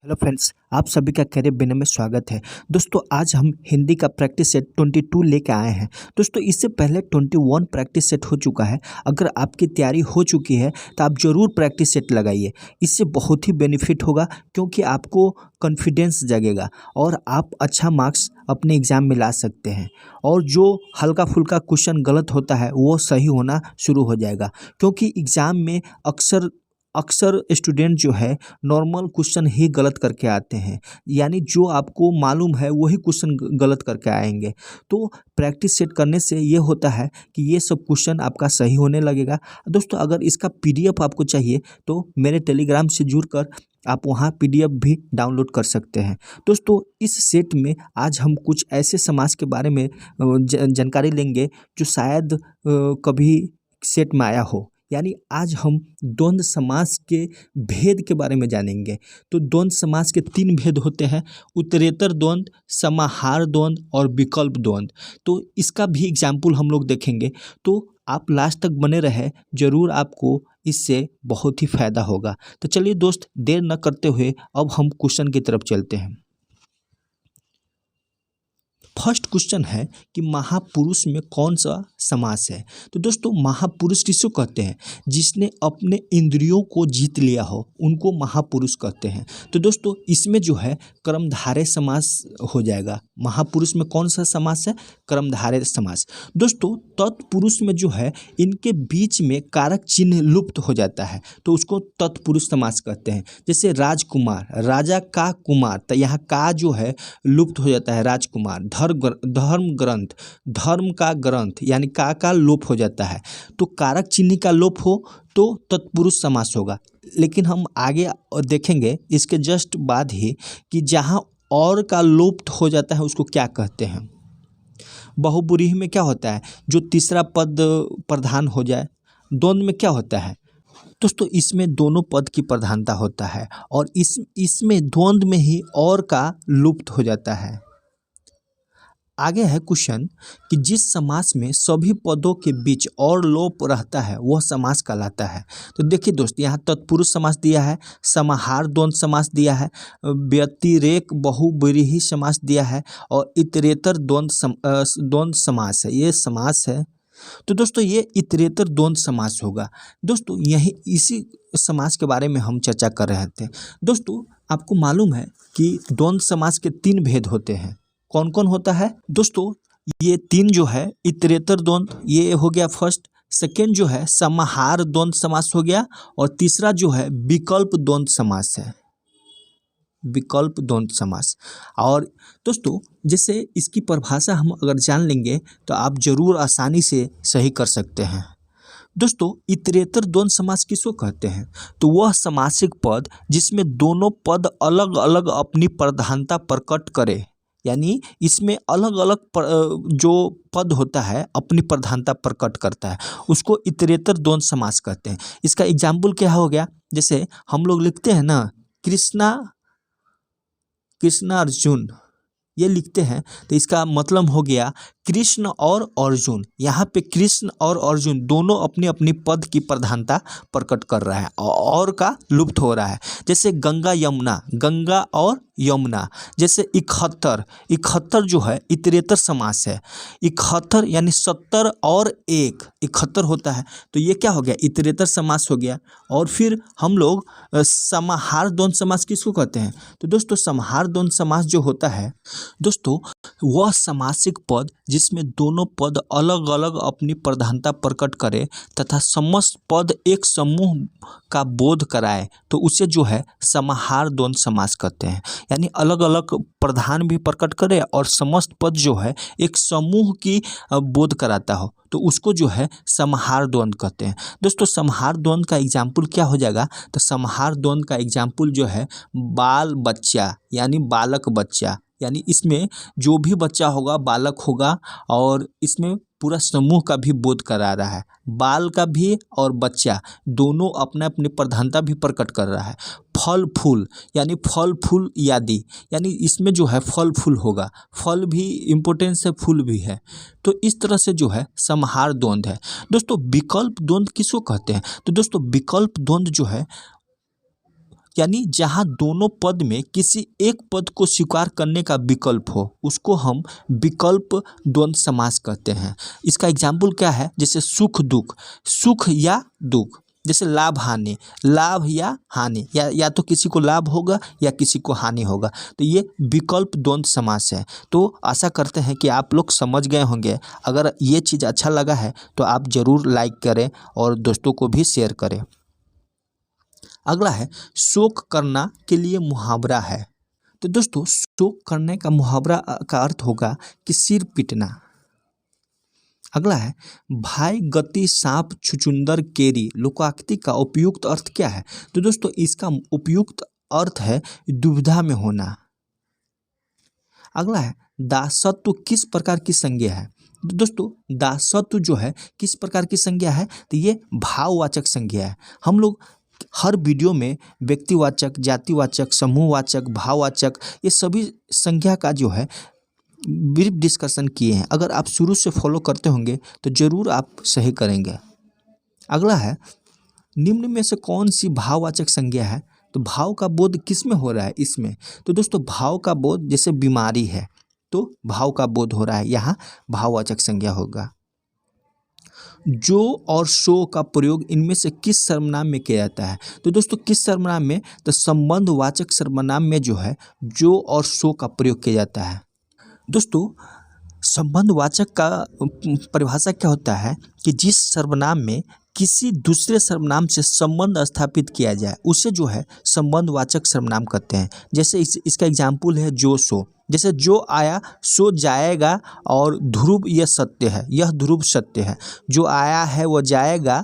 Hello friends, आप सभी का करियर बिना में स्वागत है। दोस्तों, आज हम हिंदी का प्रैक्टिस सेट 22 लेके आए हैं। दोस्तों, इससे पहले 21 प्रैक्टिस सेट हो चुका है। अगर आपकी तैयारी हो चुकी है तो आप ज़रूर प्रैक्टिस सेट लगाइए। इससे बहुत ही बेनिफिट होगा क्योंकि आपको कॉन्फिडेंस जगेगा और आप अच्छा मार्क्स अपने एग्ज़ाम में ला सकते हैं। और जो हल्का फुल्का क्वेश्चन गलत होता है वो सही होना शुरू हो जाएगा, क्योंकि एग्ज़ाम में अक्सर अक्सर स्टूडेंट जो है नॉर्मल क्वेश्चन ही गलत करके आते हैं। यानी जो आपको मालूम है वही क्वेश्चन गलत करके आएंगे। तो प्रैक्टिस सेट करने से ये होता है कि ये सब क्वेश्चन आपका सही होने लगेगा। दोस्तों, अगर इसका पीडीएफ आपको चाहिए तो मेरे टेलीग्राम से जुड़कर आप वहाँ पीडीएफ भी डाउनलोड कर सकते हैं। दोस्तों, इस सेट में आज हम कुछ ऐसे समास के बारे में जानकारी लेंगे जो शायद कभी सेट में आया हो। यानी आज हम द्वंद्व समास के भेद के बारे में जानेंगे। तो द्वंद्व समास के 3 भेद होते हैं: उत्तरेतर द्वंद्व, समाहार द्वंद्व और विकल्प द्वंद्व। तो इसका भी एग्जाम्पल हम लोग देखेंगे। तो आप लास्ट तक बने रहे, जरूर आपको इससे बहुत ही फायदा होगा। तो चलिए दोस्त, देर न करते हुए अब हम क्वेश्चन की तरफ चलते हैं। फर्स्ट क्वेश्चन है कि महापुरुष में कौन सा समास है। तो दोस्तों, महापुरुष किसको कहते हैं? जिसने अपने इंद्रियों को जीत लिया हो उनको महापुरुष कहते हैं। तो दोस्तों, इसमें जो है कर्मधारय समास हो जाएगा। महापुरुष में कौन सा समास है? कर्मधारय समास। दोस्तों, तत्पुरुष में जो है इनके बीच में कारक चिन्ह लुप्त हो जाता है तो उसको तत्पुरुष समास कहते हैं। जैसे राजकुमार, राजा का कुमार, तो यहाँ का जो है लुप्त हो जाता है, राजकुमार। धर्म ग्रंथ, धर्म का ग्रंथ, यानी का लोप हो जाता है। तो कारक चिन्ह का लोप हो तो तत्पुरुष समास होगा। लेकिन हम आगे देखेंगे इसके जस्ट बाद ही कि जहाँ और का लोप हो जाता है उसको क्या कहते हैं। बहुब्रीहि में क्या होता है? जो तीसरा पद प्रधान हो जाए। द्वंद्व में क्या होता है? दोस्तों, इसमें दोनों पद की प्रधानता होता है और इसमें द्वंद्व में ही और का लुप्त हो जाता है। आगे है क्वेश्चन कि जिस समास में सभी पदों के बीच और लोप रहता है वह समास कहलाता है। तो देखिए दोस्त, यहाँ तत्पुरुष समास दिया है, समाहार द्वंद्व समास दिया है, व्यतिरेक बहुब्रीहि समास दिया है और इतरेतर द्वंद्व समास है। ये समास है। तो दोस्तों, ये इतरेतर द्वंद्व समास होगा। दोस्तों, यही इसी समास के बारे में हम चर्चा कर रहे थे। दोस्तों, आपको मालूम है कि द्वंद्व समास के 3 भेद होते हैं। कौन कौन होता है? दोस्तों, ये 3 जो है इतरेतर द्वंद्व, ये हो गया फर्स्ट। सेकेंड जो है समाहार द्वंद्व समास हो गया और तीसरा जो है विकल्प द्वंद्व समास है, विकल्प द्वंद्व समास। और दोस्तों, जैसे इसकी परिभाषा हम अगर जान लेंगे तो आप जरूर आसानी से सही कर सकते हैं। दोस्तों, इतरेतर द्वंद्व समास किसको कहते हैं? तो वह समासिक पद जिसमें दोनों पद अलग अलग अपनी प्रधानता प्रकट करे। यानी इसमें अलग अलग जो पद होता है अपनी प्रधानता प्रकट करता है, उसको इतरेतर द्वंद्व समास कहते हैं। इसका एग्जाम्पल क्या हो गया? जैसे हम लोग लिखते हैं ना, कृष्णा अर्जुन, ये लिखते हैं तो इसका मतलब हो गया कृष्ण और अर्जुन। यहाँ पे कृष्ण और अर्जुन दोनों अपनी अपनी पद की प्रधानता प्रकट कर रहा है और का लुप्त हो रहा है। जैसे गंगा यमुना, गंगा और यमुना। जैसे 71 जो है इतरेतर समास है। 71 यानी 70 और 1, 71 होता है तो ये क्या हो गया? इतरेतर समास हो गया। और फिर हम लोग समाहार द्वंद्व समास किसको कहते हैं? तो दोस्तों, समाहार द्वंद्व समास जो होता है दोस्तों, वह समासिक पद जिसमें दोनों पद अलग अलग अपनी प्रधानता प्रकट करे तथा समस्त पद एक समूह का बोध कराए तो उसे जो है समाहार द्वंद्व समास कहते हैं। यानी अलग अलग प्रधान भी प्रकट करे और समस्त पद जो है एक समूह की बोध कराता हो तो उसको जो है समाहार द्वंद्व कहते हैं। दोस्तों, समाहार द्वंद्व का एग्जाम्पल क्या हो जाएगा? तो समाहार द्वंद्व का एग्जाम्पल जो है बाल बच्चा, यानी बालक बच्चा। यानी इसमें जो भी बच्चा होगा बालक होगा और इसमें पूरा समूह का भी बोध करा रहा है। बाल का भी और बच्चा दोनों अपना अपनी प्रधानता भी प्रकट कर रहा है। फल फूल, यानी फल फूल आदि, यानी इसमें जो है फल फूल होगा, फल भी इम्पोर्टेंस है, फूल भी है। तो इस तरह से जो है समाहार द्वंद्व है। दोस्तों, विकल्प द्वंद्व किसको कहते हैं? तो दोस्तों, विकल्प द्वंद्व जो है यानी जहाँ दोनों पद में किसी एक पद को स्वीकार करने का विकल्प हो उसको हम विकल्प द्वंद्व समास कहते हैं। इसका एग्जाम्पल क्या है, जैसे सुख दुख, सुख या दुख, जैसे लाभ हानि, लाभ या हानि, या तो किसी को लाभ होगा या किसी को हानि होगा, तो ये विकल्प द्वंद्व समास है। तो आशा करते हैं कि आप लोग समझ गए होंगे। अगर ये चीज़ अच्छा लगा है तो आप ज़रूर लाइक करें और दोस्तों को भी शेयर करें। अगला है शोक करना के लिए मुहावरा है। तो दोस्तों शोक करने का मुहावरा का अर्थ होगा कि सिर पीटना। अगला है भाई गति सांप छुचुंदर केरी, लोकाकृति का उपयुक्त अर्थ क्या है? तो दोस्तों इसका उपयुक्त अर्थ है दुविधा में होना। अगला है दासत्व किस प्रकार की संज्ञा है? तो दोस्तों दासत्व जो है किस प्रकार की संज्ञा है? तो ये भाववाचक संज्ञा है। हम लोग हर वीडियो में व्यक्तिवाचक, जातिवाचक, समूहवाचक, भाववाचक ये सभी संज्ञा का जो है ब्रीफ डिस्कशन किए हैं। अगर आप शुरू से फॉलो करते होंगे तो ज़रूर आप सही करेंगे। अगला है निम्न में से कौन सी भाववाचक संज्ञा है? तो भाव का बोध किस में हो रहा है इसमें? तो दोस्तों भाव का बोध जैसे बीमारी है तो भाव का बोध हो रहा है, यहाँ भाववाचक संज्ञा होगा। जो और सो का प्रयोग इनमें से किस सर्वनाम में किया जाता है? तो दोस्तों किस सर्वनाम में? तो संबंधवाचक सर्वनाम में जो है जो और सो का प्रयोग किया जाता है। दोस्तों संबंधवाचक का परिभाषा क्या होता है कि जिस सर्वनाम में किसी दूसरे सर्वनाम से संबंध स्थापित किया जाए उसे जो है संबंधवाचक सर्वनाम कहते हैं। जैसे इसका एग्जाम्पल है जो सो, जैसे जो आया सो जाएगा और ध्रुव यह सत्य है, यह ध्रुव सत्य है। जो आया है वह जाएगा,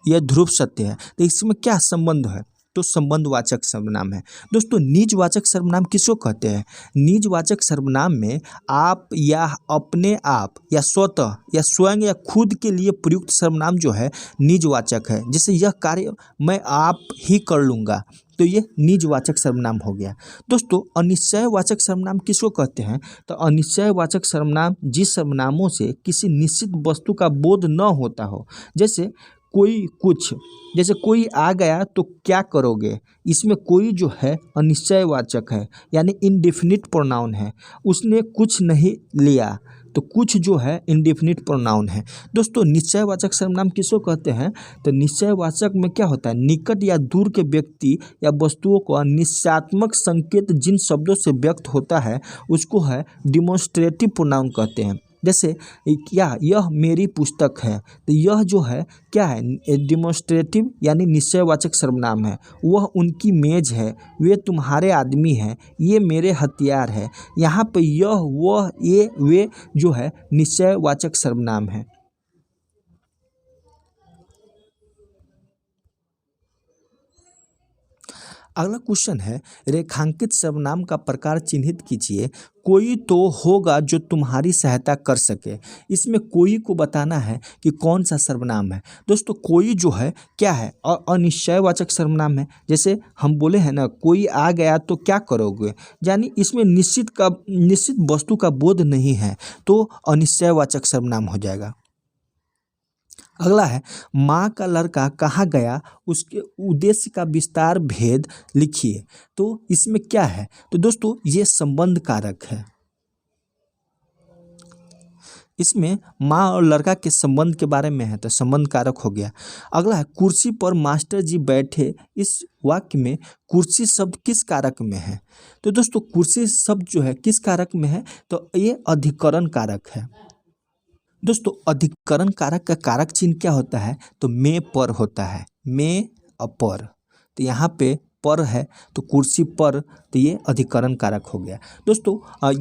यह ध्रुव सत्य है। तो इसमें क्या संबंध है? तो संबंधवाचक सर्वनाम है। दोस्तों निजवाचक सर्वनाम किसको कहते हैं? निजवाचक सर्वनाम में आप या अपने आप या स्वतः या स्वयं या खुद के लिए प्रयुक्त सर्वनाम जो है निजवाचक है। जैसे यह कार्य मैं आप ही कर लूँगा, तो ये निजवाचक सर्वनाम हो गया। दोस्तों अनिश्चयवाचक सर्वनाम किसको कहते हैं? तो अनिश्चयवाचक सर्वनाम जिस सर्वनामों से किसी निश्चित वस्तु का बोध न होता हो, जैसे कोई कुछ, जैसे कोई आ गया तो क्या करोगे, इसमें कोई जो है अनिश्चयवाचक है यानी इंडेफिनिट प्रोनाउन है। उसने कुछ नहीं लिया तो कुछ जो है इंडेफिनिट प्रोनाउन है। दोस्तों निश्चयवाचक सर्वनाम किसको कहते हैं? तो निश्चयवाचक में क्या होता है? निकट या दूर के व्यक्ति या वस्तुओं को निश्चयात्मक संकेत जिन शब्दों से व्यक्त होता है उसको है डिमोन्स्ट्रेटिव प्रोनाउन कहते हैं। जैसे क्या यह मेरी पुस्तक है, तो यह जो है क्या है? डिमोन्स्ट्रेटिव यानी निश्चयवाचक सर्वनाम है। वह उनकी मेज है, वे तुम्हारे आदमी हैं, ये मेरे हथियार है। यहाँ पे यह वह ये वे जो है निश्चयवाचक सर्वनाम है। अगला क्वेश्चन है रेखांकित सर्वनाम का प्रकार चिन्हित कीजिए। कोई तो होगा जो तुम्हारी सहायता कर सके। इसमें कोई को बताना है कि कौन सा सर्वनाम है। दोस्तों कोई जो है क्या है? अनिश्चयवाचक सर्वनाम है। जैसे हम बोले हैं ना कोई आ गया तो क्या करोगे, यानी इसमें निश्चित वस्तु का बोध नहीं है, तो अनिश्चयवाचक सर्वनाम हो जाएगा। अगला है माँ का लड़का कहाँ गया, उसके उद्देश्य का विस्तार भेद लिखिए। तो इसमें क्या है? तो दोस्तों ये संबंध कारक है। इसमें माँ और लड़का के संबंध के बारे में है तो संबंध कारक हो गया। अगला है कुर्सी पर मास्टर जी बैठे। इस वाक्य में कुर्सी शब्द किस कारक में है? तो दोस्तों कुर्सी शब्द जो है किस कारक में है? तो ये अधिकरण कारक है। दोस्तों अधिकरण कारक का कारक चिन्ह क्या होता है? तो में पर होता है, में अपर। तो यहाँ पे पर है तो कुर्सी पर, तो ये अधिकरण कारक हो गया। दोस्तों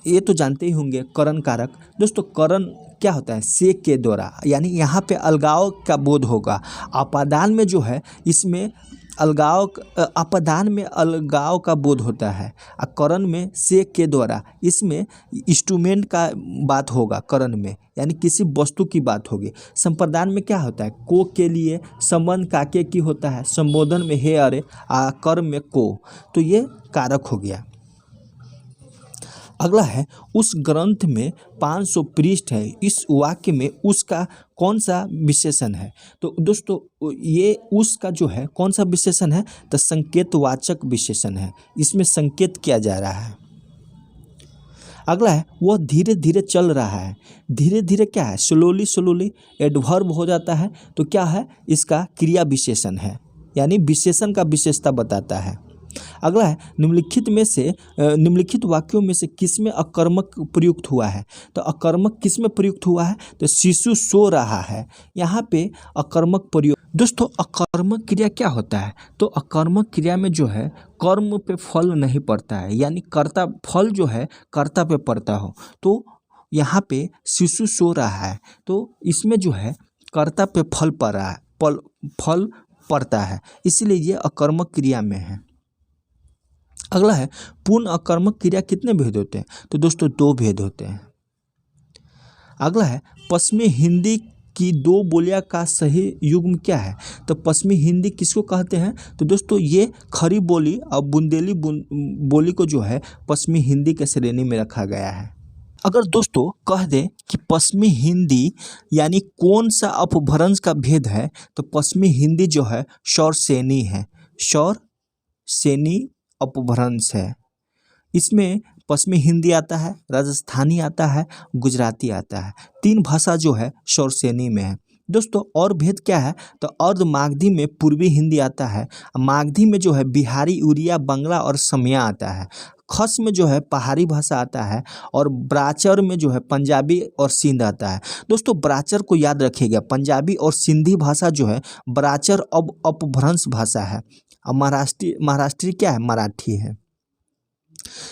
ये तो जानते ही होंगे करण कारक। दोस्तों करण क्या होता है? से के द्वारा, यानी यहाँ पे अलगाव का बोध होगा। अपादान में जो है इसमें अपादान में अलगाव का बोध होता है, और करण में से के द्वारा इसमें इंस्ट्रूमेंट का बात होगा। करण में यानी किसी वस्तु की बात होगी। संप्रदान में क्या होता है? को के लिए संबंध काके की होता है, संबोधन में हे अरे, कर्म में को, तो ये कारक हो गया। अगला है उस ग्रंथ में 500 पृष्ठ है, इस वाक्य में उसका कौन सा विशेषण है। तो दोस्तों ये उसका जो है कौन सा विशेषण है, तो संकेतवाचक विशेषण है, इसमें संकेत किया जा रहा है। अगला है वह धीरे धीरे चल रहा है। धीरे धीरे क्या है, स्लोली स्लोली एडवर्ब हो जाता है, तो क्या है इसका क्रिया विशेषण है, यानी विशेषण का विशेषता बताता है। अगला है निम्नलिखित वाक्यों में से किसमें अकर्मक प्रयुक्त हुआ है। तो अकर्मक किसमें प्रयुक्त हुआ है, तो शिशु सो रहा है, यहाँ पे अकर्मक प्रयोग। दोस्तों अकर्मक क्रिया क्या होता है, तो अकर्मक क्रिया में जो है कर्म पे फल नहीं पड़ता है, यानी कर्ता फल जो है कर्ता पे पड़ता हो। तो यहाँ पे शिशु सो रहा है, तो इसमें जो है कर्ता पे फल पड़ रहा है, फल पड़ता है, इसीलिए ये अकर्मक क्रिया में है। अगला है पूर्ण अकर्मक क्रिया कितने भेद होते हैं, तो दोस्तों 2 भेद होते हैं। अगला है पश्चिमी हिंदी की 2 बोलियां का सही युग्म क्या है। तो पश्चिमी हिंदी किसको कहते हैं, तो दोस्तों ये खड़ी बोली और बुंदेली बोली को जो है पश्चिमी हिंदी के श्रेणी में रखा गया है। अगर दोस्तों कह दें कि पश्चिमी हिंदी यानी कौन सा अपभ्रंश का भेद है, तो पश्चिमी हिंदी जो है शौरसेनी है, शौरसेनी अपभ्रंश है। इसमें पश्चिमी हिंदी आता है, राजस्थानी आता है, गुजराती आता है, 3 भाषा जो है शौरसेनी में है। दोस्तों और भेद क्या है, तो अर्ध मागधी में पूर्वी हिंदी आता है, मागधी में जो है बिहारी, उड़िया, बंगला और समिया आता है, खस में जो है पहाड़ी भाषा आता है, और ब्राचर में जो है पंजाबी और सिंध आता है। दोस्तों ब्राचर को याद रखिएगा, पंजाबी और सिंधी भाषा जो है ब्राचर अब अपभ्रंश भाषा है, और महाराष्ट्री क्या है, मराठी है।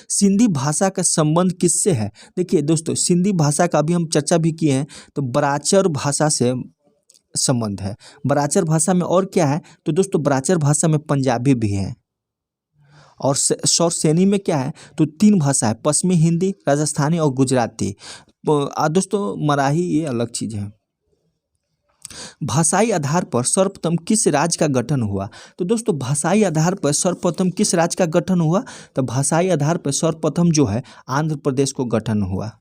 सिंधी भाषा का संबंध किससे है, देखिए दोस्तों सिंधी भाषा का अभी हम चर्चा भी किए हैं, तो ब्राचर भाषा से संबंध है। ब्राचर भाषा में और क्या है, तो दोस्तों ब्राचर भाषा में पंजाबी भी है, और शौरसेनी में क्या है, तो 3 भाषा है, पश्चिमी हिंदी, राजस्थानी और गुजराती। दोस्तों मराठी ये अलग चीज़ है। भाषाई आधार पर सर्वप्रथम किस राज्य का गठन हुआ, तो दोस्तों भाषाई आधार पर सर्वप्रथम किस राज्य का गठन हुआ, तो भाषाई आधार पर सर्वप्रथम जो है आंध्र प्रदेश को गठन हुआ।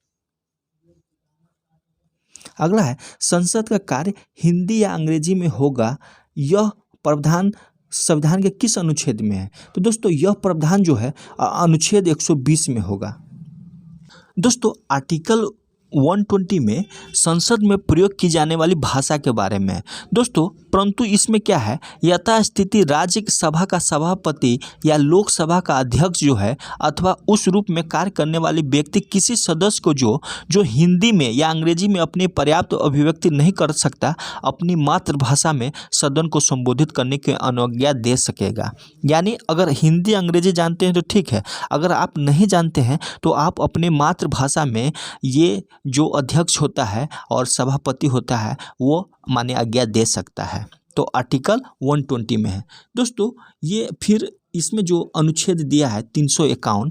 अगला है संसद का कार्य हिंदी या अंग्रेजी में होगा, यह प्रावधान संविधान के किस अनुच्छेद में है, तो दोस्तों यह प्रावधान जो है अनुच्छेद 120 में होगा। दोस्तों आर्टिकल 120 में संसद में प्रयोग की जाने वाली भाषा के बारे में है दोस्तों, परंतु इसमें क्या है, यथास्थिति राज्य सभा का सभापति या लोकसभा का अध्यक्ष जो है अथवा उस रूप में कार्य करने वाले व्यक्ति किसी सदस्य को जो हिंदी में या अंग्रेजी में अपनी पर्याप्त अभिव्यक्ति नहीं कर सकता, अपनी मातृभाषा में सदन को संबोधित करने की अनुज्ञा दे सकेगा। यानी अगर हिंदी अंग्रेजी जानते हैं तो ठीक है, अगर आप नहीं जानते हैं तो आप अपने मातृभाषा में ये जो अध्यक्ष होता है और सभापति होता है वो माने आज्ञा दे सकता है। तो आर्टिकल 120 में है दोस्तों। ये फिर इसमें जो अनुच्छेद दिया है 351,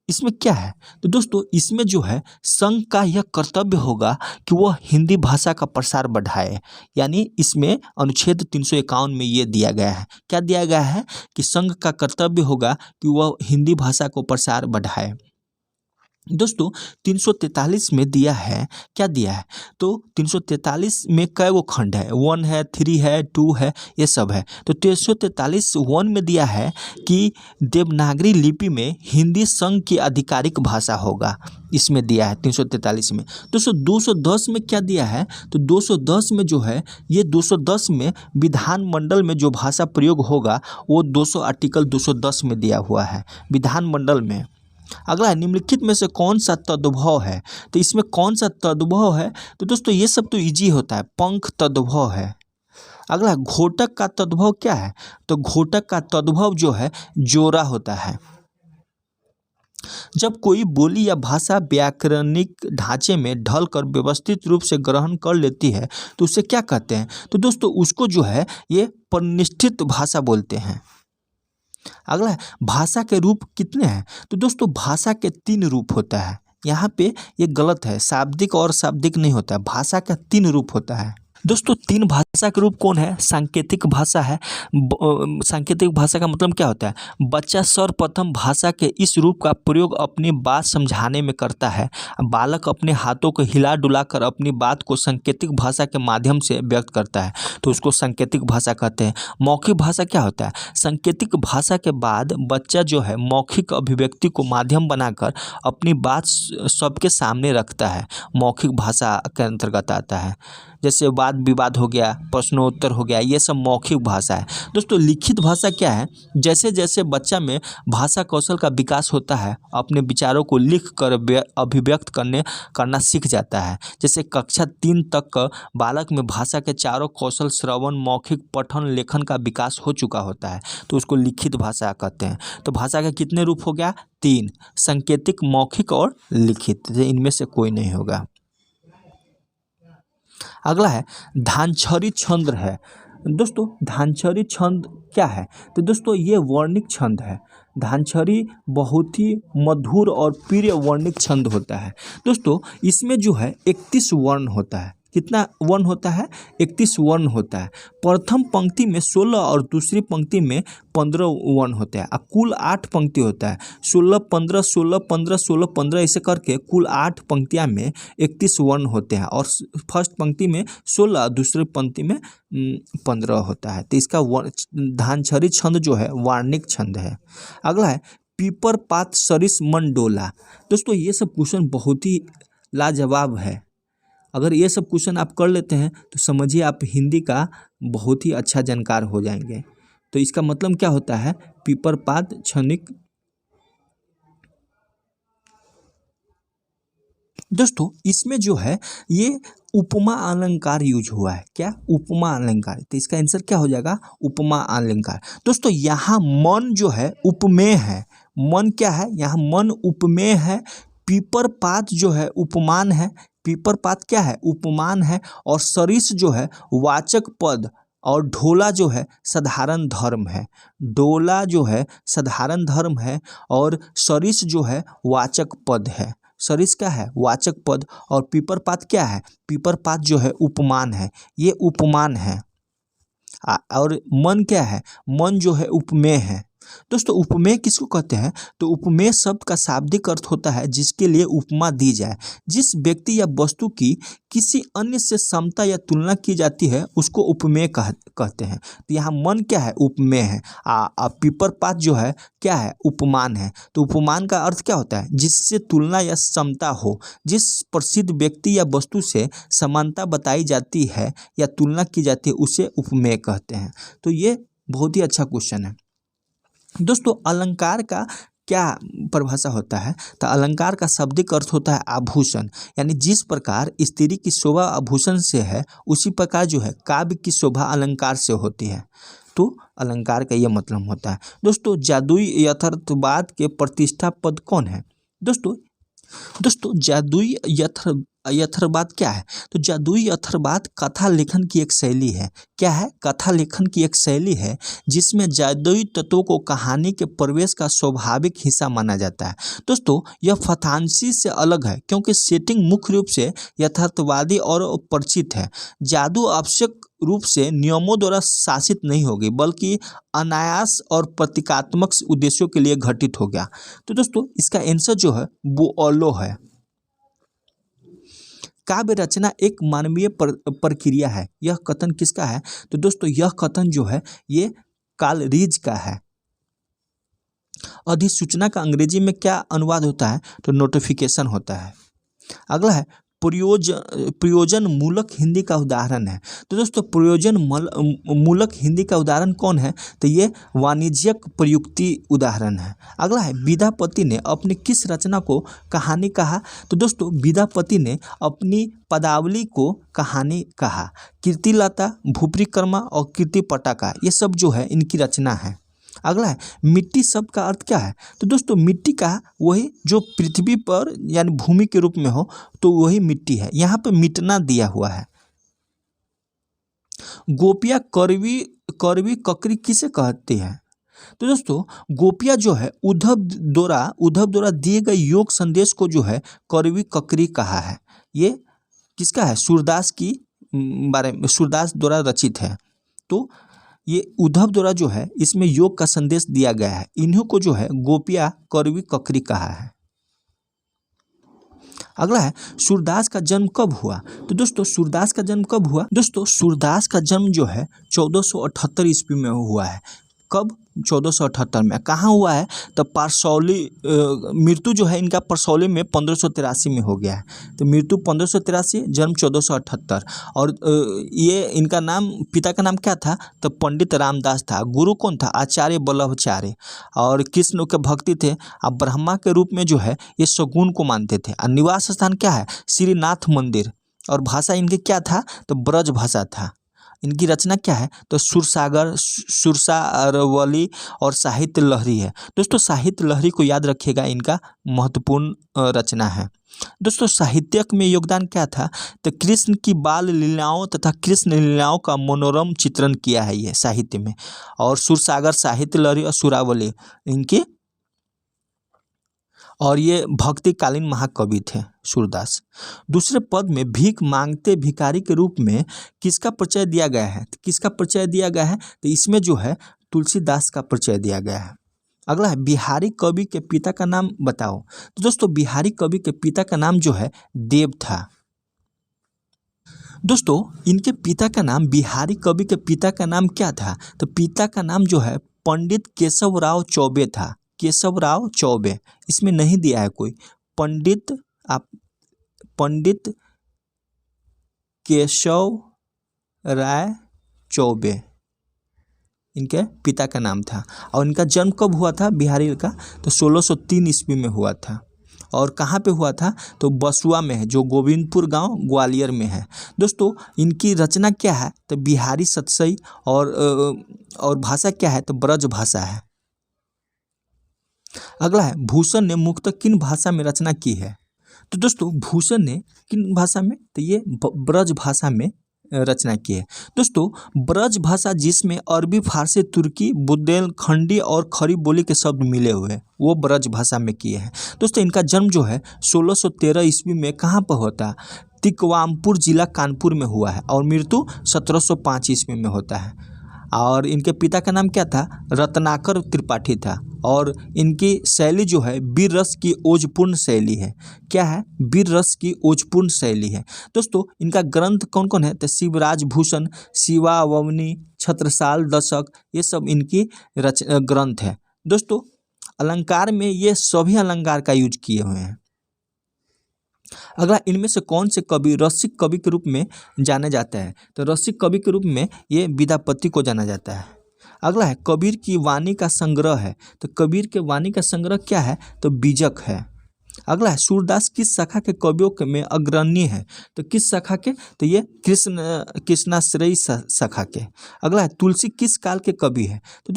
इसमें क्या है, तो दोस्तों इसमें जो है संघ का यह कर्तव्य होगा कि वह हिंदी भाषा का प्रसार बढ़ाए। यानी इसमें अनुच्छेद 351 में ये दिया गया है, क्या दिया गया है कि संघ का कर्तव्य होगा कि वह हिंदी भाषा को प्रसार बढ़ाए। दोस्तों 343 में दिया है, क्या दिया है, तो 343 में कई वो खंड है, 1 है, 3 है, 2 है, ये सब है। तो 343 1 में दिया है कि देवनागरी लिपि में हिंदी संघ की आधिकारिक भाषा होगा, इसमें दिया है 343 में। दोस्तों 210 में क्या दिया है, तो 210 में जो है ये 210 में विधानमंडल में जो भाषा प्रयोग होगा वो आर्टिकल 210 में दिया हुआ है विधानमंडल में। अगला है निम्नलिखित में से कौन सा तद्भव है, तो इसमें कौन सा तद्भव है, तो दोस्तों ये सब तो इजी होता है, पंख तद्भव है। अगला घोटक का तद्भव क्या है, तो घोटक का तद्भव जो है जोरा होता है। जब कोई बोली या भाषा व्याकरणिक ढांचे में ढलकर व्यवस्थित रूप से ग्रहण कर लेती है तो उसे क्या कहते हैं, तो दोस्तों उसको जो है ये परिनिष्ठित भाषा बोलते हैं। अगला है भाषा के रूप कितने हैं, तो दोस्तों भाषा के 3 रूप होता है। यहाँ पे ये गलत है, शाब्दिक और शाब्दिक नहीं होता है, भाषा का 3 रूप होता है। दोस्तों तीन भाषा के रूप कौन है? सांकेतिक भाषा है। सांकेतिक भाषा का मतलब क्या होता है? बच्चा सर्वप्रथम भाषा के इस रूप का प्रयोग अपनी बात समझाने में करता है। बालक अपने हाथों को हिला डुला कर अपनी बात को सांकेतिक भाषा के माध्यम से व्यक्त करता है, तो उसको सांकेतिक भाषा कहते हैं। मौखिक भाषा क्या होता है? सांकेतिक भाषा के बाद बच्चा जो है मौखिक अभिव्यक्ति को माध्यम बनाकर अपनी बात सबके सामने रखता है, मौखिक भाषा के अंतर्गत आता है। जैसे वाद विवाद हो गया, प्रश्नोत्तर हो गया, ये सब मौखिक भाषा है। दोस्तों लिखित भाषा क्या है? जैसे जैसे बच्चा में भाषा कौशल का विकास होता है, अपने विचारों को लिख कर अभिव्यक्त करना सीख जाता है। जैसे कक्षा 3 तक बालक में भाषा के चारों कौशल श्रवण, मौखिक, पठन, लेखन का विकास हो चुका होता है, तो उसको लिखित भाषा कहते हैं। तो भाषा का कितने रूप हो गया? 3, सांकेतिक, मौखिक और लिखित। इनमें से कोई नहीं होगा। अगला है धानछड़ी छंद है। दोस्तों धानछड़ी छंद क्या है? तो दोस्तों ये वर्णिक छंद है। धानछड़ी बहुत ही मधुर और प्रिय वर्णिक छंद होता है। दोस्तों इसमें जो है 31 वर्ण होता है। कितना वर्ण होता है? 31 वर्ण होता है। प्रथम पंक्ति में 16 और दूसरी पंक्ति में 15 वर्ण होते हैं। कुल 8 पंक्ति होता है। 16 15 16 15 16 15 ऐसे करके कुल 8 पंक्तियां में 31 वर्ण होते हैं, और फर्स्ट पंक्ति में 16, दूसरी पंक्ति में 15 होता है। तो इसका धानछड़ी छंद जो है वार्णिक छंद है। अगला है पीपर पात सरिस मन डोला। दोस्तों ये सब क्वेश्चन बहुत ही लाजवाब है। अगर ये सब क्वेश्चन आप कर लेते हैं तो समझिए आप हिंदी का बहुत ही अच्छा जानकार हो जाएंगे। तो इसका मतलब क्या होता है? पीपर पात क्षणिक। दोस्तों इसमें जो है ये उपमा अलंकार यूज हुआ है। क्या? उपमा अलंकार। तो इसका आंसर क्या हो जाएगा? उपमा अलंकार। दोस्तों यहाँ मन जो है उपमेय है। मन क्या है? यहाँ मन उपमेय है। पीपर पात जो है उपमान है। पीपर पात क्या है? उपमान है। और सरिस जो है वाचक पद, और ढोला जो है साधारण धर्म है। डोला जो है साधारण धर्म है, और सरिस जो है वाचक पद है। सरिस क्या है? वाचक पद। और पीपर पात क्या है? पीपर पात जो है उपमान है, ये उपमान है। और मन क्या है? मन जो है उपमेय है। दोस्तों उपमेय किसको कहते हैं? तो उपमेय शब्द का शाब्दिक अर्थ होता है जिसके लिए उपमा दी जाए। जिस व्यक्ति या वस्तु की किसी अन्य से समता या तुलना की जाती है उसको उपमेय कहते हैं। तो यहाँ मन क्या है? उपमेय है। पीपर पात जो है क्या है? उपमान है। तो उपमान का अर्थ क्या होता है? जिससे तुलना या समता हो, जिस प्रसिद्ध व्यक्ति या वस्तु से समानता बताई जाती है या तुलना की जाती है उसे उपमेय कहते हैं। तो ये बहुत ही अच्छा क्वेश्चन है। दोस्तों अलंकार का क्या परिभाषा होता है? तो अलंकार का शाब्दिक अर्थ होता है आभूषण। यानी जिस प्रकार स्त्री की शोभा आभूषण से है उसी प्रकार जो है काव्य की शोभा अलंकार से होती है। तो अलंकार का ये मतलब होता है। दोस्तों जादुई यथार्थवाद के प्रतिष्ठा पद कौन है? दोस्तों जादुई यथार्थवाद क्या है? तो जादुई यथार्थवाद कथा लेखन की एक शैली है। क्या है? कथा लेखन की एक शैली है जिसमें जादुई तत्वों को कहानी के प्रवेश का स्वाभाविक हिस्सा माना जाता है। दोस्तों यह फंतासी से अलग है क्योंकि सेटिंग मुख्य रूप से यथार्थवादी और परिचित है। जादू आवश्यक रूप से नियमों द्वारा शासित नहीं होगी बल्कि अनायास और प्रतीकात्मक उद्देश्यों के लिए घटित हो गया। तो दोस्तों इसका आंसर जो है वो ओलो है। काव्य रचना एक मानवीय प्रक्रिया है। यह कथन किसका है? तो दोस्तों यह कथन जो है ये कॉलरिज का है। अधिसूचना का अंग्रेजी में क्या अनुवाद होता है? तो नोटिफिकेशन होता है। अगला है प्रयोजन मूलक हिंदी का उदाहरण है। तो दोस्तों प्रयोजन मूलक हिंदी का उदाहरण कौन है? तो ये वाणिज्यिक प्रयुक्ति उदाहरण है। अगला है विद्यापति ने अपनी किस रचना को कहानी कहा? तो दोस्तों विद्यापति ने अपनी पदावली को कहानी कहा। कीर्तिलता, भूपरिक्रमा और कीर्तिपटाका ये सब जो है इनकी रचना है। अगला है मिट्टी शब्द का अर्थ क्या है? तो दोस्तों मिट्टी का वही जो पृथ्वी पर यानी भूमि के रूप में हो तो वही मिट्टी है। यहाँ पे मिटना दिया हुआ है। गोपियाँ कड़वी ककरी किसे कहती है? तो दोस्तों गोपियाँ जो है उद्धव द्वारा दिए गए योग संदेश को जो है कड़वी ककरी कहा है। ये किसका है? सूरदास की बारे में सूरदास द्वारा रचित है। तो ये उद्धव द्वारा जो है इसमें योग का संदेश दिया गया है। इन्हीं को जो है गोपिया करवी ककरी कहा है। अगला है सूरदास का जन्म कब हुआ। तो दोस्तों सूरदास का जन्म कब हुआ। दोस्तों सूरदास का जन्म जो है 1478 ईस्वी में हुआ है। कब 1478 में। कहाँ हुआ है तो परसौली, मृत्यु जो है इनका परसौली में 1583 में हो गया है। तो मृत्यु 1583, जन्म 1478। और ये इनका नाम, पिता का नाम क्या था तो पंडित रामदास था। गुरु कौन था, आचार्य वल्लभाचार्य। और कृष्ण के भक्ति थे। अब ब्रह्मा के रूप में जो है ये सगुन को मानते थे। और निवास स्थान क्या है, श्रीनाथ मंदिर। और भाषा इनकी क्या था तो ब्रज भाषा था। इनकी रचना क्या है तो सुरसागर, सुरसारवली और साहित्य लहरी है। दोस्तों साहित्य लहरी को याद रखिएगा, इनका महत्वपूर्ण रचना है। दोस्तों साहित्यक में योगदान क्या था तो कृष्ण की बाल लीलाओं तथा कृष्ण लीलाओं का मनोरम चित्रण किया है ये साहित्य में। और सुरसागर, साहित्य लहरी और सुरावली इनके, और ये भक्तिकालीन महाकवि थे सूरदास। दूसरे पद में भीख मांगते भिखारी के रूप में किसका परिचय दिया गया है। तो किसका परिचय दिया गया है तो इसमें जो है तुलसीदास का परिचय दिया गया है। अगला है बिहारी कवि के पिता का नाम बताओ। तो दोस्तों बिहारी कवि के पिता का नाम जो है देव था। दोस्तों इनके पिता का नाम, बिहारी कवि के पिता का नाम क्या था तो पिता का नाम जो है पंडित केशवराव चौबे था। केशवराव चौबे, इसमें नहीं दिया है कोई। पंडित केशव राय चौबे इनके पिता का नाम था। और इनका जन्म कब हुआ था बिहारी का तो 1603 ईस्वी में हुआ था। और कहाँ पे हुआ था तो बसुआ में है, जो गोविंदपुर गांव ग्वालियर में है। दोस्तों इनकी रचना क्या है तो बिहारी सतसई। और भाषा क्या है तो ब्रज भाषा है। अगला है भूषण ने मुख्यतः किन भाषा में रचना की है। तो दोस्तों भूषण ने किन भाषा में तो ये ब्रज भाषा में रचना की है। दोस्तों ब्रज भाषा जिसमें अरबी, फारसी, तुर्की, बुंदेलखंडी और खड़ी बोली के शब्द मिले हुए हैं, वो ब्रज भाषा में किए हैं। दोस्तों इनका जन्म जो है 1613 ईस्वी में कहाँ पर होता, तिकवामपुर जिला कानपुर में हुआ है। और मृत्यु 1705 ईस्वी में होता है। और इनके पिता का नाम क्या था रत्नाकर त्रिपाठी था। और इनकी शैली जो है वीर रस की ओजपूर्ण शैली है। क्या है, वीर रस की ओजपूर्ण शैली है। दोस्तों इनका ग्रंथ कौन कौन है तो शिवराज भूषण, शिवावनी, छत्रसाल दशक, ये सब इनकी ग्रंथ है। दोस्तों अलंकार में ये सभी अलंकार का यूज किए हुए हैं। अगला, इनमें से कौन से कवि रसिक कवि के रूप में जाने जाते हैं तो रसिक कवि के रूप में ये विद्यापति को जाना जाता है। अगला है कबीर की वाणी का संग्रह है। तो कबीर के वाणी का संग्रह क्या है तो बीजक है। अगला है सूरदास किस शाखा के कवियों में अग्रणी है। तो किस शाखा के तो ये कृष्णाश्रयी शाखा के। अगला है तुलसी किस काल के कवि है। तो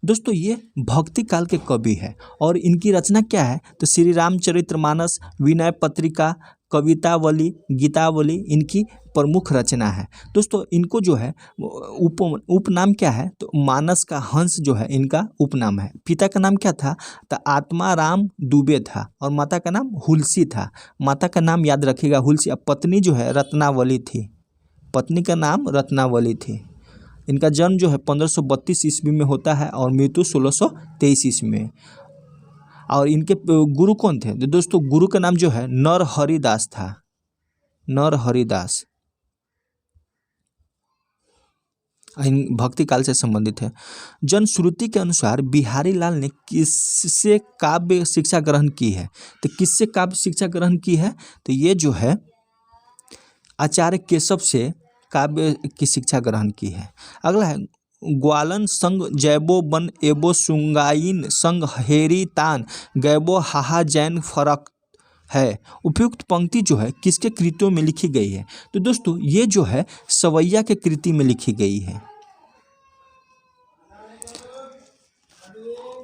दोस्तों ये भक्ति काल के कवि है। और इनकी रचना क्या है तो श्री रामचरितमानस, विनय पत्रिका, कवितावली, गीतावली इनकी प्रमुख रचना है। दोस्तों इनको जो है उपनाम क्या है तो मानस का हंस जो है इनका उपनाम है। पिता का नाम क्या था तो आत्माराम दुबे था। और माता का नाम हुलसी था। माता का नाम याद रखिएगा हुलसी। अब पत्नी जो है रत्नावली थी। पत्नी का नाम रत्नावली थी। इनका जन्म जो है 1532 ईस्वी में होता है और मृत्यु 1623 ईस्वी में। और इनके गुरु कौन थे तो दोस्तों गुरु का नाम जो है नरहरिदास था। नरहरिदास भक्ति काल से संबंधित है। जनश्रुति के अनुसार बिहारी लाल ने किससे काव्य शिक्षा ग्रहण की है। तो किससे काव्य शिक्षा ग्रहण की है तो ये जो है आचार्य केशव से काव्य की शिक्षा ग्रहण की है। अगला है ग्वालन संग जैबो बन एबो सुंगाइन संग हेरी तान गैबो हाहा जैन फरक है। उपयुक्त पंक्ति जो है किसके कृतियों में लिखी गई है तो दोस्तों ये जो है सवैया के कृति में लिखी गई है।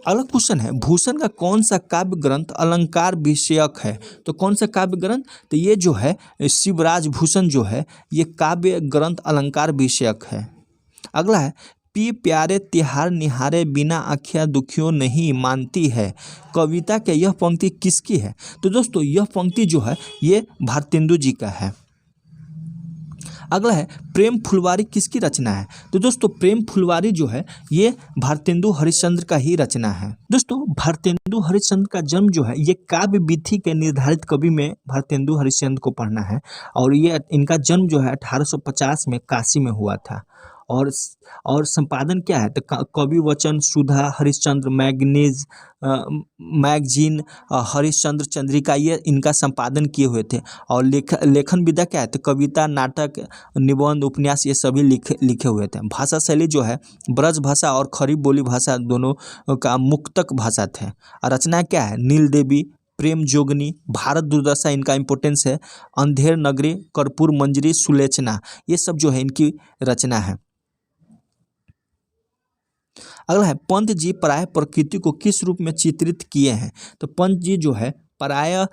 अगला क्वेश्चन है भूषण का कौन सा काव्य ग्रंथ अलंकार विषयक है। तो कौन सा काव्य ग्रंथ तो ये जो है शिवराज भूषण जो है ये काव्य ग्रंथ अलंकार विषयक है। अगला है पी प्यारे तिहार निहारे बिना आँखियाँ दुखियों नहीं मानती है। कविता के यह पंक्ति किसकी है तो दोस्तों यह पंक्ति जो है ये भारतेंदु जी का है। अगला है प्रेम फुलवारी किसकी रचना है? तो दोस्तों प्रेम फुलवारी जो है ये भारतेंदु हरिश्चंद्र का ही रचना है। दोस्तों भारतेंदु हरिश्चंद्र का जन्म जो है ये काव्य विधि के निर्धारित कवि में भारतेंदु हरिश्चंद्र को पढ़ना है और ये इनका जन्म जो है 1850 में काशी में हुआ था। और संपादन क्या है? तो कवि वचन, सुधा, हरिश्चंद्र मैगनीज मैगजीन, हरिश्चंद्र चंद्रिका, ये इनका संपादन किए हुए थे। और लेखन विधा क्या है? तो कविता, नाटक, निबंध, उपन्यास ये सभी लिखे हुए थे। भाषा शैली जो है ब्रज भाषा और खड़ी बोली भाषा दोनों का मुक्तक भाषा थे। रचना क्या है? नील देवी, प्रेम जोगनी, भारत दुर्दशा इनका इम्पोर्टेंस है, अंधेर नगरी, कर्पूर मंजरी, सुलेचना, ये सब जो है इनकी रचना है। अगला है पंत जी प्राय प्रकृति को किस रूप में चित्रित किए हैं? तो पंत जी जो है प्राय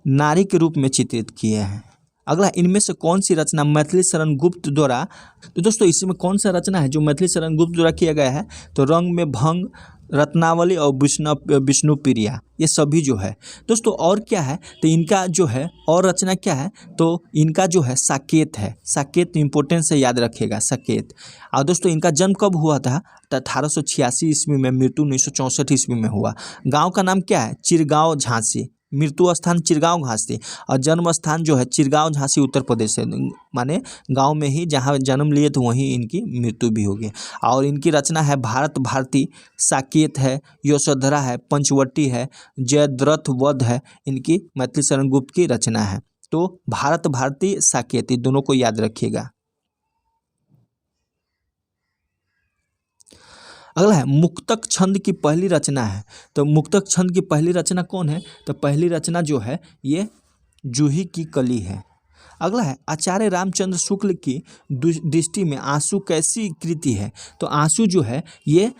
नारी के रूप में चित्रित किए हैं। अगला इनमें से कौन सी रचना मैथिली शरण गुप्त द्वारा, तो दोस्तों इसमें कौन सा रचना है जो मैथिली शरण गुप्त द्वारा किया गया है? तो रंग में भंग, रत्नावली और विष्णुप्रिया, ये सभी जो है। दोस्तों और क्या है? तो इनका जो है और रचना क्या है? तो इनका जो है साकेत है। साकेत इम्पोर्टेंस से याद रखिएगा, साकेत। और दोस्तों इनका जन्म कब हुआ था? तो 1886 ईस्वी में, मृत्यु 1964 ईस्वी में हुआ। गांव का नाम क्या है? चिरगांव झांसी। मृत्यु स्थान चिरगांव झांसी और जन्म स्थान जो है चिरगांव झांसी उत्तर प्रदेश है। माने गांव में ही जहां जन्म लिए थे वहीं इनकी मृत्यु भी होगी। और इनकी रचना है भारत भारती, साकेत है, यशोधरा है, पंचवटी है, जयद्रथ वध है, इनकी मैथिली शरण गुप्त की रचना है। तो भारत भारती, साकेत, ये दोनों को याद रखिएगा। अगला है मुक्तक छंद की पहली रचना है। तो मुक्तक छंद की पहली रचना कौन है? तो पहली रचना जो है ये जूही की कली है। अगला है आचार्य रामचंद्र शुक्ल की दृष्टि में आंसू कैसी कृति है? तो आंसू जो है ये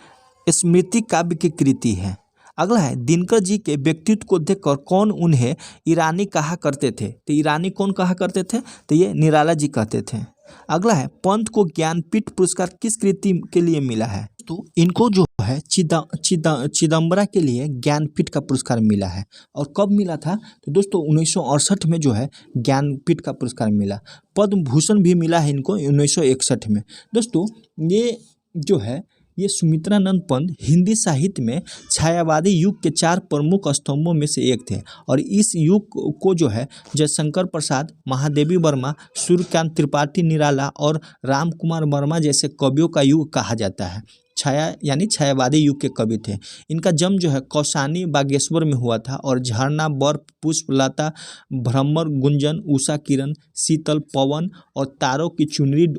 स्मृति काव्य की कृति है। अगला है दिनकर जी के व्यक्तित्व को देखकर कौन उन्हें ईरानी कहा करते थे? तो ईरानी कौन कहा करते थे? तो ये निराला जी कहते थे। अगला है पंत को ज्ञानपीठ पुरस्कार किस कृति के लिए मिला है? तो इनको जो है चिदम्बरा के लिए ज्ञानपीठ का पुरस्कार मिला है। और कब मिला था? तो दोस्तों 1968 में जो है ज्ञानपीठ का पुरस्कार मिला। पद्म भूषण भी मिला है इनको 1961 में। दोस्तों ये जो है ये सुमित्रानंद पंत हिंदी साहित्य में छायावादी युग के 4 प्रमुख स्तंभों में से एक थे। और इस युग को जो है जयशंकर प्रसाद, महादेवी वर्मा, सूर्यकांत त्रिपाठी निराला और राम कुमार वर्मा जैसे कवियों का युग कहा जाता है। छाया यानी छायावादी युग के कवि थे। इनका जन्म जो है कौसानी बागेश्वर में हुआ था। और झरना, बर्फ, पुष्पलता, भ्रमर, गुंजन, उषा किरण, शीतल पवन और तारों की चुनरी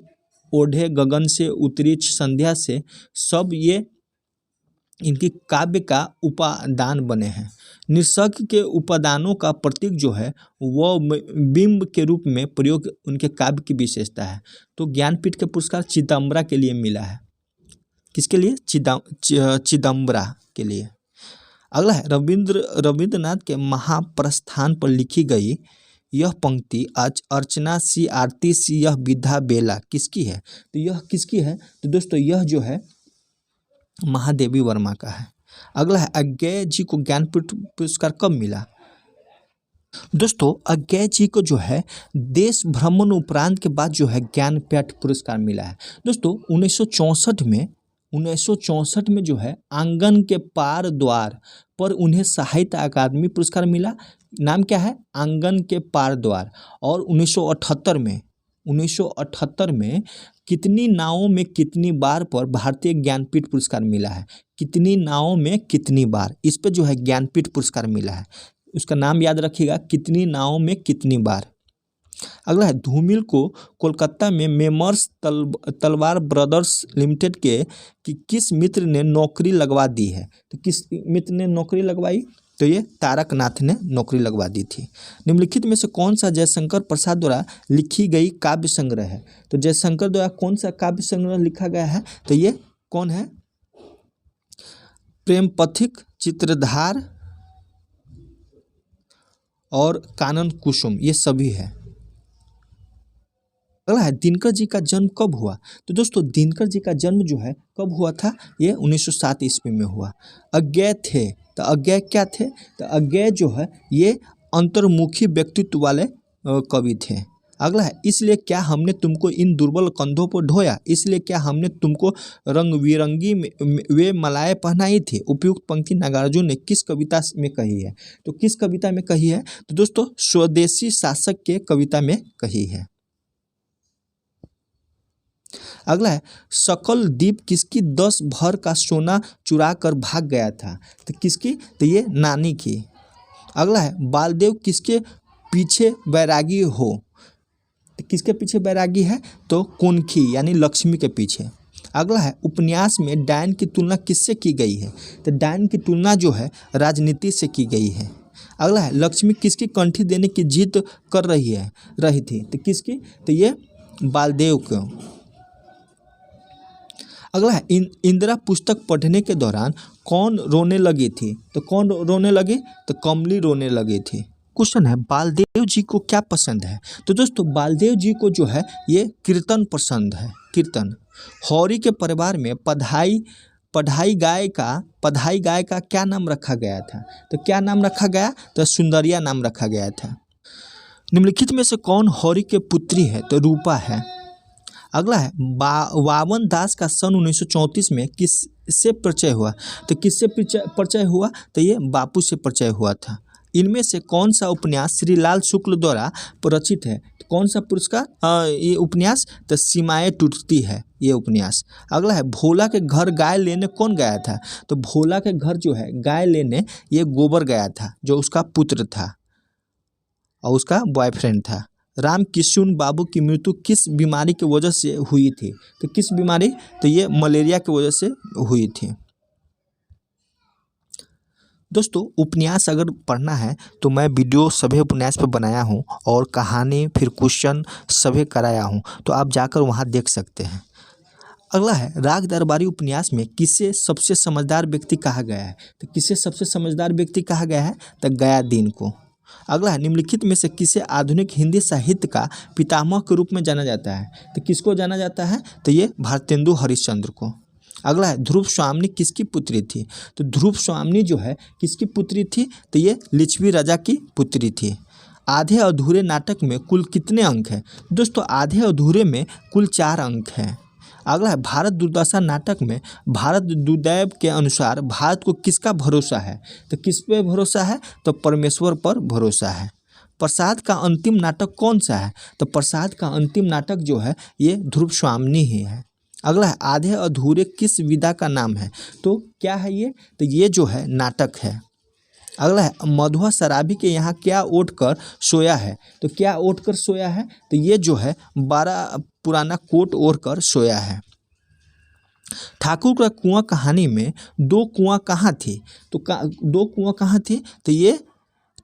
ओढ़े गगन से उतरी संध्या से सब ये इनकी काव्य का उपादान बने हैं। निसर्ग के उपादानों का प्रतीक जो है वह बिंब के रूप में प्रयोग उनके काव्य की विशेषता है। तो ज्ञानपीठ के पुरस्कार चिदम्बरा के लिए मिला है। किसके लिए? चिदम्बरा के लिए। अगला है रविंद्रनाथ के महाप्रस्थान पर लिखी गई यह पंक्ति अर्चना सी आरती सी यह विधा बेला किसकी है? तो यह किसकी है? तो दोस्तों यह जो है महादेवी वर्मा का है। अगला है अज्ञेय जी को ज्ञानपीठ पुरस्कार कब मिला? दोस्तों अज्ञेय जी को जो है देश भ्रमण उपरांत के बाद जो है ज्ञानपीठ पुरस्कार मिला है। दोस्तों 1964 में जो है आंगन के पार द्वार पर उन्हें साहित्य अकादमी पुरस्कार मिला। नाम क्या है? आंगन के पार द्वार। और 1978 में कितनी नावों में कितनी बार पर भारतीय ज्ञानपीठ पुरस्कार मिला है? कितनी नावों में कितनी बार, इस पे जो है ज्ञानपीठ पुरस्कार मिला है। उसका नाम याद रखिएगा, कितनी नावों में कितनी बार। अगला है धूमिल को कोलकाता में मेमर्स तलवार ब्रदर्स लिमिटेड के किस मित्र ने नौकरी लगवा दी है? तो किस मित्र ने नौकरी लगवाई? तो ये तारकनाथ ने नौकरी लगवा दी थी। निम्नलिखित में से कौन सा जयशंकर प्रसाद द्वारा लिखी गई काव्य संग्रह है? तो जयशंकर द्वारा कौन सा काव्य संग्रह लिखा गया है? तो ये कौन है? प्रेम पथिक, चित्रधार और कानन कुसुम, ये सभी है। अगला है दिनकर जी का जन्म कब हुआ? तो दोस्तों दिनकर जी का जन्म जो है कब हुआ था? ये 1907 ईस्वी में हुआ। अज्ञेय थे, तो अज्ञेय क्या थे? तो अज्ञेय जो है ये अंतर्मुखी व्यक्तित्व वाले कवि थे। अगला है, इसलिए क्या हमने तुमको इन दुर्बल कंधों पर ढोया, इसलिए क्या हमने तुमको रंग बिरंगी वे मालाएं पहनाई थी। उपयुक्त पंक्ति नागार्जुन ने किस कविता में कही है? तो किस कविता में कही है? तो दोस्तों स्वदेशी शासक के कविता में कही है। अगला है, सकल दीप किसकी 10 भर का सोना चुरा कर भाग गया था? तो किसकी? तो ये नानी की। अगला है, बालदेव किसके पीछे बैरागी हो? तो किसके पीछे बैरागी है? तो कुनखी यानी लक्ष्मी के पीछे। अगला है, उपन्यास में डायन की तुलना किससे की गई है? तो डायन की तुलना जो है राजनीति से की गई है। अगला है, लक्ष्मी किसकी कंठी देने की जिद कर रही थी? तो किसकी? तो ये बालदेव को। अगला है, इंदिरा पुस्तक पढ़ने के दौरान कौन रोने लगी थी? तो कौन रोने लगी? तो कमली रोने लगी थी। क्वेश्चन है, बालदेव जी को क्या पसंद है? तो दोस्तों बालदेव जी को जो है ये कीर्तन पसंद है, कीर्तन। हौरी के परिवार में पढ़ाई गाय का क्या नाम रखा गया था? तो क्या नाम रखा गया? तो सुंदरिया नाम रखा गया था। निम्नलिखित में से कौन हौरी के पुत्री है? तो रूपा है। अगला है, वावन दास का सन 1934 में किससे परिचय हुआ? तो किससे परिचय हुआ? तो ये बापू से परिचय हुआ था। इनमें से कौन सा उपन्यास श्रीलाल शुक्ल द्वारा रचित है? तो कौन सा पुरस्कार ये उपन्यास? तो सीमाएं टूटती है ये उपन्यास। अगला है, भोला के घर गाय लेने कौन गया था? तो भोला के घर जो है गाय लेने ये गोबर गया था, जो उसका पुत्र था और उसका बॉयफ्रेंड था। राम किशुन बाबू की मृत्यु किस बीमारी की वजह से हुई थी? तो किस बीमारी? तो ये मलेरिया की वजह से हुई थी। दोस्तों उपन्यास अगर पढ़ना है तो मैं वीडियो सभी उपन्यास पर बनाया हूँ और कहानी फिर क्वेश्चन सभी कराया हूँ, तो आप जाकर वहाँ देख सकते हैं। अगला है, राग दरबारी उपन्यास में किसे सबसे समझदार व्यक्ति कहा गया है? तो किसे सबसे समझदार व्यक्ति कहा गया है? तो गयादीन को। अगला है, निम्नलिखित में से किसे आधुनिक हिंदी साहित्य का पितामह के रूप में जाना जाता है? तो किसको जाना जाता है? तो ये भारतेंदु हरिश्चंद्र को। अगला है, ध्रुव स्वामिनी किसकी पुत्री थी? तो ध्रुव स्वामिनी जो है किसकी पुत्री थी? तो ये लिच्छवी राजा की पुत्री थी। आधे अधूरे नाटक में कुल कितने अंक हैं? दोस्तों आधे अधूरे में कुल 4 अंक हैं। अगला है, भारत दुर्दशा नाटक में भारत दुर्दैव के अनुसार भारत को किसका भरोसा है? तो किस पे भरोसा है? तो परमेश्वर पर भरोसा है। प्रसाद का अंतिम नाटक कौन सा है? तो प्रसाद का अंतिम नाटक जो है ये ध्रुव स्वामिनी ही है। अगला है, आधे अधूरे किस विधा का नाम है? तो क्या है ये? तो ये जो है नाटक है। अगला है, मधुआ शराबी के यहाँ क्या ओढ़ कर सोया है? तो क्या ओढ़ कर सोया है? तो ये जो है 12 पुराना कोट ओढ़ कर सोया है। ठाकुर का कुआं कहानी में 2 कुआं कहाँ थी? तो 2 कुआं कहाँ थी? तो ये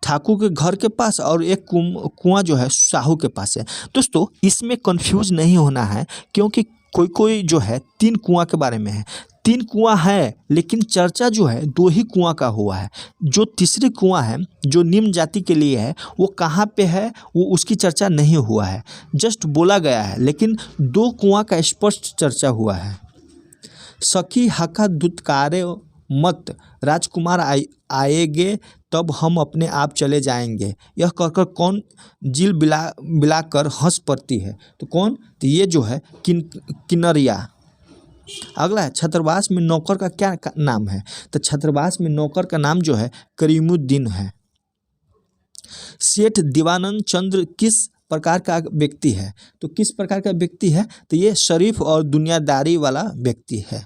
ठाकुर के घर के पास और एक कुआं जो है साहू के पास है। दोस्तों इसमें कंफ्यूज नहीं होना है, क्योंकि कोई जो है 3 कुआं के बारे में है। 3 कुआं है लेकिन चर्चा जो है 2 ही कुआं का हुआ है। जो तीसरी कुआं है जो निम्न जाति के लिए है वो कहाँ पे है वो उसकी चर्चा नहीं हुआ है, जस्ट बोला गया है, लेकिन 2 कुआं का स्पष्ट चर्चा हुआ है। सखी हका दुत्कारे मत राजकुमार आएंगे तब हम अपने आप चले जाएंगे, यह कहकर कौन जिल बिलाकर हंस पड़ती है? तो कौन? तो ये जो है किन्नरिया। अगला है, छत्रवास में नौकर का क्या नाम है? तो छत्रवास में नौकर का नाम जो है करीमुद्दीन है। सेठ दीवानंद चंद्र किस प्रकार का व्यक्ति है? तो किस प्रकार का व्यक्ति है? तो ये शरीफ और दुनियादारी वाला व्यक्ति है।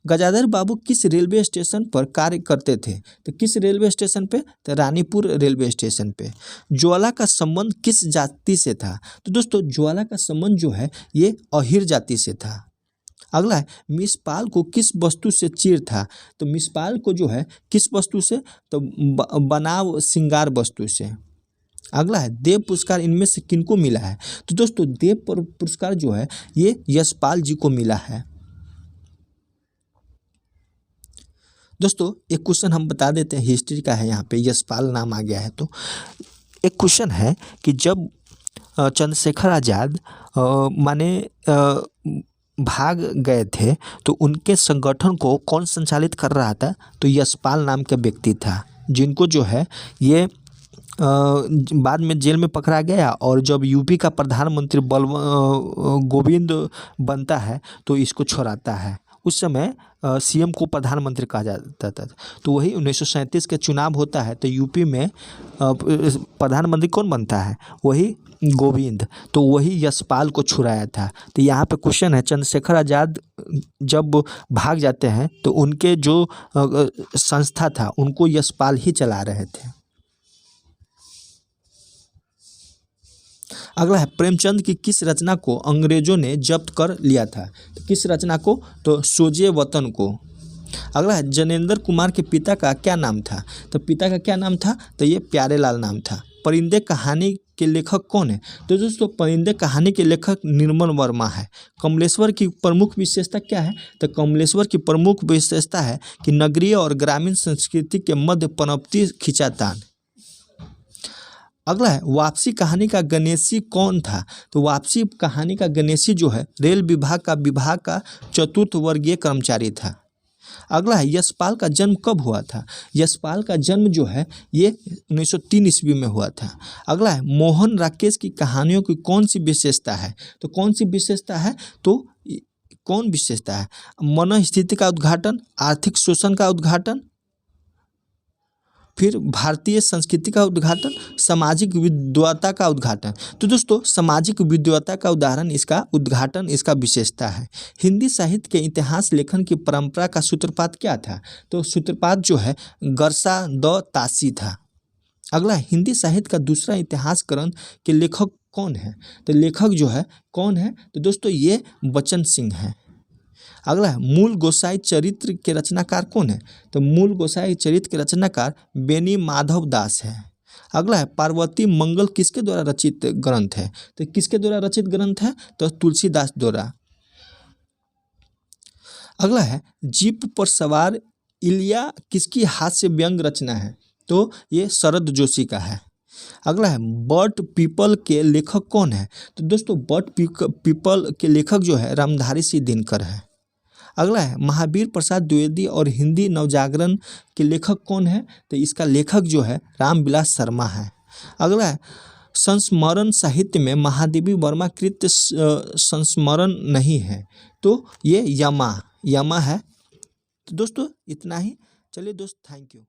गजाधर बाबू किस रेलवे स्टेशन पर कार्य करते थे? तो किस रेलवे स्टेशन पे? तो रानीपुर रेलवे स्टेशन पे। ज्वाला का संबंध किस जाति से था? तो दोस्तों ज्वाला का संबंध जो है ये अहिर जाति से था। अगला है, मिसपाल को किस वस्तु से चीर था? तो मिसपाल को जो है किस वस्तु से? तो बनाव श्रृंगार वस्तु से। अगला है, देव पुरस्कार इनमें से किनको मिला है? तो दोस्तों देव पुरस्कार जो है ये यशपाल जी को मिला है। दोस्तों एक क्वेश्चन हम बता देते हैं, हिस्ट्री का है, यहाँ पे यशपाल नाम आ गया है। तो एक क्वेश्चन है कि जब चंद्रशेखर आज़ाद भाग गए थे तो उनके संगठन को कौन संचालित कर रहा था? तो यशपाल नाम का व्यक्ति था, जिनको जो है ये बाद में जेल में पकड़ा गया और जब यूपी का प्रधानमंत्री गोविंद बनता है तो इसको छोड़ाता है। उस समय सीएम को प्रधानमंत्री कहा जाता था। तो वही 1937 के चुनाव होता है तो यूपी में प्रधानमंत्री कौन बनता है, वही गोविंद। तो वही यशपाल को छुड़ाया था। तो यहाँ पे क्वेश्चन है, चंद्रशेखर आज़ाद जब भाग जाते हैं तो उनके जो संस्था था उनको यशपाल ही चला रहे थे। अगला है, प्रेमचंद की किस रचना को अंग्रेजों ने जब्त कर लिया था। तो किस रचना को, तो सोजे वतन को। अगला है, जनेंद्र कुमार के पिता का क्या नाम था। तो पिता का क्या नाम था, तो ये प्यारेलाल नाम था। परिंदे कहानी के लेखक कौन है। तो दोस्तों परिंदे कहानी के लेखक निर्मल वर्मा है। कमलेश्वर की प्रमुख विशेषता क्या है, तो कमलेश्वर की प्रमुख विशेषता है कि नगरीय और ग्रामीण संस्कृति के मध्य पनपती खिंचातान। अगला है, वापसी कहानी का गणेशी कौन था। तो वापसी कहानी का गणेशी जो है रेल विभाग का चतुर्थ वर्गीय कर्मचारी था। अगला है, यशपाल का जन्म कब हुआ था। यशपाल का जन्म जो है ये 1903 ईस्वी में हुआ था। अगला है, मोहन राकेश की कहानियों की कौन सी विशेषता है। तो कौन सी विशेषता है, तो कौन विशेषता है, मन स्थिति का उद्घाटन, आर्थिक शोषण का उद्घाटन, फिर भारतीय संस्कृति का उद्घाटन, सामाजिक विद्वता का उद्घाटन। तो दोस्तों सामाजिक विद्वता का उदाहरण इसका उद्घाटन इसका विशेषता है। हिंदी साहित्य के इतिहास लेखन की परंपरा का सूत्रपात क्या था। तो सूत्रपात जो है गरसा द तासी था। अगला, हिंदी साहित्य का दूसरा इतिहास ग्रंथ के लेखक कौन है। तो लेखक जो है कौन है, तो दोस्तों ये बच्चन सिंह है। अगला है, मूल गोसाई चरित्र के रचनाकार कौन है। तो मूल गोसाई चरित्र के रचनाकार बेनी माधव दास है। अगला है, पार्वती मंगल किसके द्वारा रचित ग्रंथ है। तो किसके द्वारा रचित ग्रंथ है, तो तुलसीदास द्वारा। अगला है, जीप पर सवार इलिया किसकी हास्य व्यंग रचना है। तो ये शरद जोशी का है। अगला है, बट पीपल के लेखक कौन है। तो दोस्तों बट पीपल के लेखक जो है रामधारी सिंह दिनकर है। अगला है, महावीर प्रसाद द्विवेदी और हिंदी नवजागरण के लेखक कौन है। तो इसका लेखक जो है रामविलास शर्मा है। अगला है, संस्मरण साहित्य में महादेवी वर्मा कृत संस्मरण नहीं है। तो ये यमा है। तो दोस्तों इतना ही। चलिए दोस्त, थैंक यू।